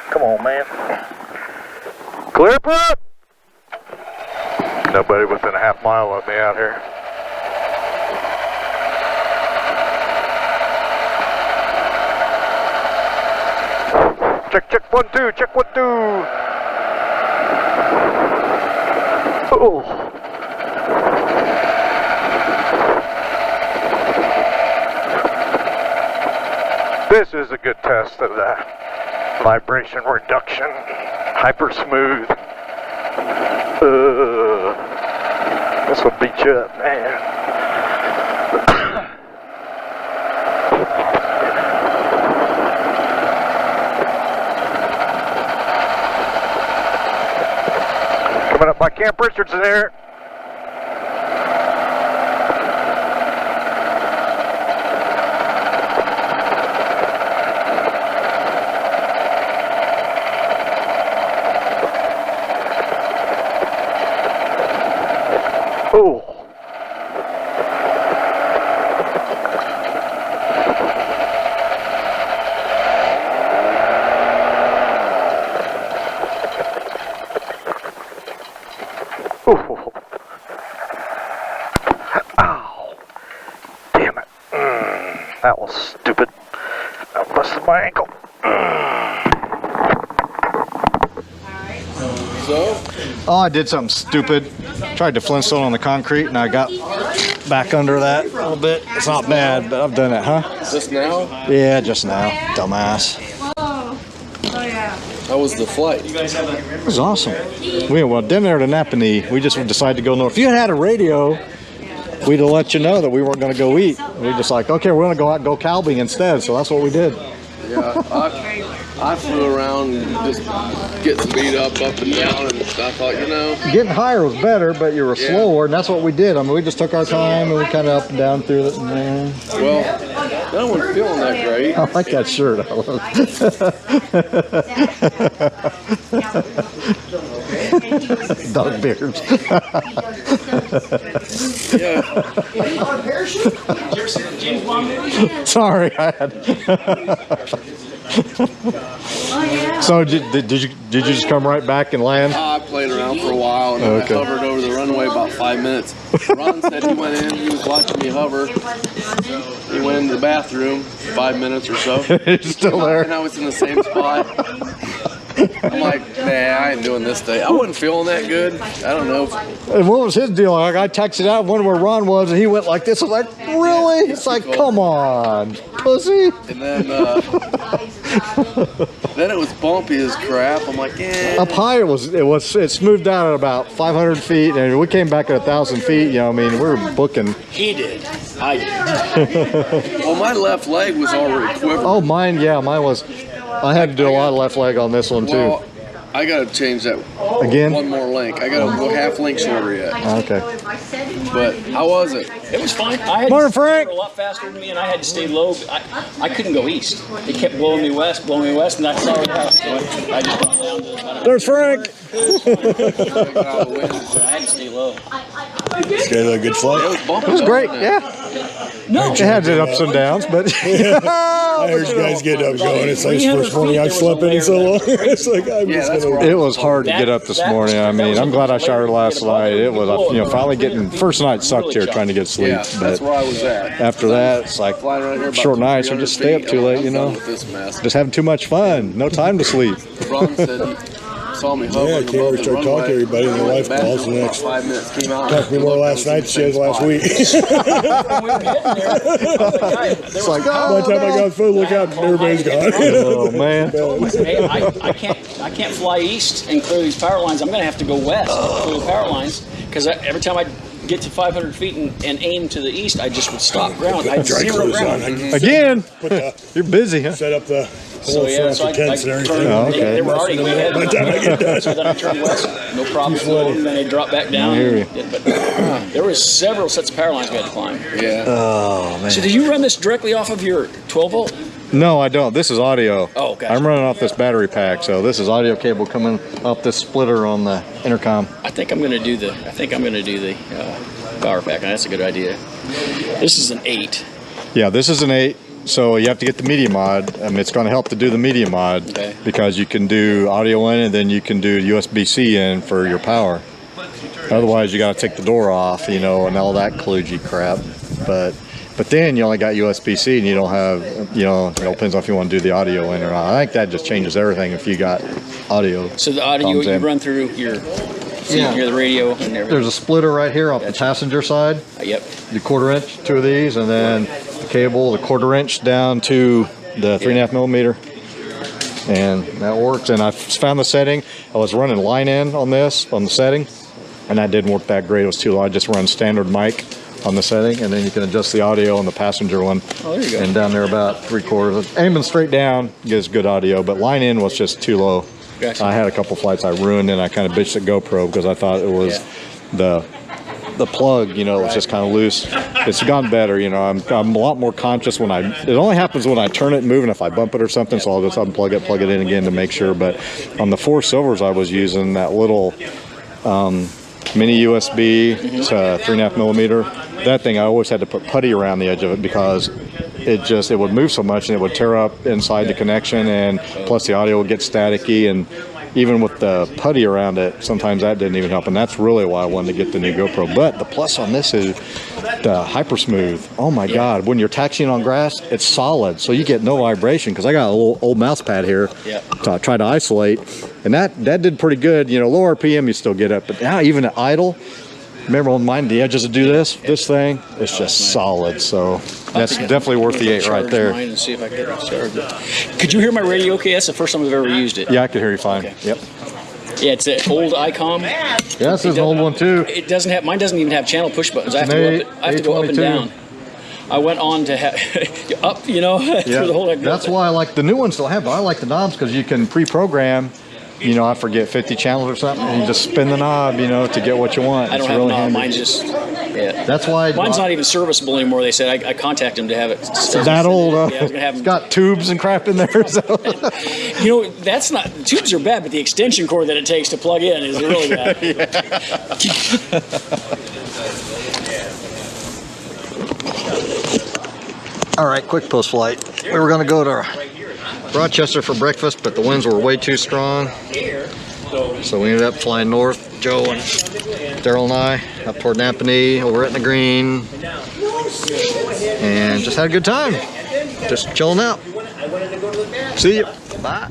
Come on, man. Clear up. Nobody within a half mile of me out here. Check 1 2, check 1 2. Oh. This is a good test of the vibration reduction. Hyper smooth. This will beat you up, man. Coming up by Camp Richards there. Oh. Ooh. Ow. Damn it. That was stupid. I busted my ankle. Oh, I did something stupid. Tried to Flintstone on the concrete and I got back under that a little bit. It's not bad, but I've done it, huh? Just now? Yeah, just now. Dumbass. Whoa. Oh, yeah. How was the flight? It was awesome. We went down there to Nappanee. We just decided to go north. If you had a radio, we'd have let you know that we weren't going to go eat. We just like, okay, we're going to go out and go calving instead. So that's what we did. Yeah, I flew around and just getting beat up and down, and I thought, you know. Getting higher was better, but you were slower, and that's what we did. I mean, we just took our time and we kind of up and down through it. And, well, no one's feeling that great. I like that shirt. I love it. Dog beers. Yeah. Sorry, I had. So did you just come right back and land? I played around for a while and then I hovered over the runway about 5 minutes. Ron said he went in, he was watching me hover. He went into the bathroom 5 minutes or so. He's still there. And I was in the same spot. I'm like, nah, I ain't doing this day. I wasn't feeling that good. I don't know. And what was his deal? Like, I texted out, wondered where Ron was, and he went like this. I was like, really? It's like, come on, pussy. And then it was bumpy as crap. I'm like, yeah. Up higher it smoothed out at about 500 feet, and we came back at 1,000 feet. You know, I mean, we were booking. He did. I did. Well, my left leg was already quivering. Oh, mine was. I had to do a lot of left leg on this one too. Well, I got to change that again. One more link. I got to go half link shorter yet. Okay. But how was it? It was fine. I had Morning, Frank. a lot faster than me, and I had to stay low. I couldn't go east. It kept blowing me west, and I saw it out. So I just went down to about There's Frank. I had to stay low. It's got a good flight. It was great. Yeah. No, it had its ups and downs, but I heard you guys getting up going. It's like the first morning I've slept in so long. It's like I'm just gonna. It was hard to get up this morning. I mean, I'm glad I showered last night. It was, finally getting. First night sucked here trying to get sleep. Yeah, that's where I was at. After that, it's like short nights or just stay up too late. Just having too much fun. No time to sleep. Ron said he saw me hovering I can't really start talking to everybody, and their wife calls the next. 5 minutes came out. Talked to me more last night than she has last week. It's like, by the time I got food, look out, everybody's gone. Oh man. Hey, I can't fly east and clear these power lines. I'm going to have to go west and clear the power lines because every time I get to 500 feet and aim to the east, I just would stop ground. I had zero ground. Again, you're busy, huh? Set up the So yeah, so I tents and everything. Oh, okay. They were already way ahead. By the time I get done. So then I turned west, no problem. And then they dropped back down. But there was several sets of power lines we had to climb. Yeah. Oh man. So did you run this directly off of your 12 volt? No, I don't. This is audio. Oh, gotcha. I'm running off this battery pack, so this is audio cable coming up this splitter on the intercom. I think I'm going to do the power pack, and that's a good idea. This is an 8. Yeah, this is an 8. So you have to get the media mod. I mean, it's going to help to do the media mod because you can do audio in and then you can do USB-C in for your power. Otherwise, you got to take the door off, and all that kludgy crap. But then you only got USB-C and you don't have, it depends on if you want to do the audio in or not. I think that just changes everything if you got audio. So the audio you run through your the radio and everything. There's a splitter right here off the passenger side. Yep. The 1/4 inch, 2 of these, and then the cable, the 1/4 inch down to the 3.5 millimeter. And that works. And I found the setting. I was running line in on the setting, and that didn't work that great. It was too low. I just run standard mic on the setting, and then you can adjust the audio on the passenger one. Oh, there you go. And down there about 3/4. Aiming straight down gives good audio, but line in was just too low. Gotcha. I had a couple flights I ruined, and I kind of bitched at GoPro because I thought it was the plug, was just kind of loose. It's gotten better, I'm a lot more conscious when it only happens when I turn it and move, and if I bump it or something, so I'll just unplug it, plug it in again to make sure. But on the 4 Silvers I was using that little mini USB to 3.5 millimeter. That thing, I always had to put putty around the edge of it because it would move so much and it would tear up inside the connection, and plus the audio would get staticky, and even with the putty around it, sometimes that didn't even help, and that's really why I wanted to get the new GoPro. But the plus on this is the hyper smooth. Oh my God, when you're taxiing on grass, it's solid, so you get no vibration, because I got a little old mouse pad here to try to isolate, and that did pretty good. Low RPM you still get it, but now even at idle, remember on mine, the edges to do this thing, it's just solid. So that's definitely worth the 8 right there. And see if I can charge it. Could you hear my radio okay? That's the first time I've ever used it. Yeah, I can hear you fine. Okay. Yep. Yeah, it's an old ICOM. Yeah, this is an old one too. Mine doesn't even have channel push buttons. I have to go up and down. I went on to up, through the whole. That's why I like the new ones still have, but I like the knobs because you can pre-program. I forget 50 channels or something, and you just spin the knob, to get what you want. I don't have a knob. Mine's just, That's why. Mine's not even serviceable anymore. They said I contacted them to have it. That old. Yeah, I was gonna have it's got tubes and crap in there. So. That's not. The tubes are bad, but the extension cord that it takes to plug in is really bad. All right, quick post flight. We were going to go to Rochester for breakfast, but the winds were way too strong, so we ended up flying north. Joe and Darrell and I up toward Nappanee, over Etna Green, and just had a good time, just chilling out. See you. Bye.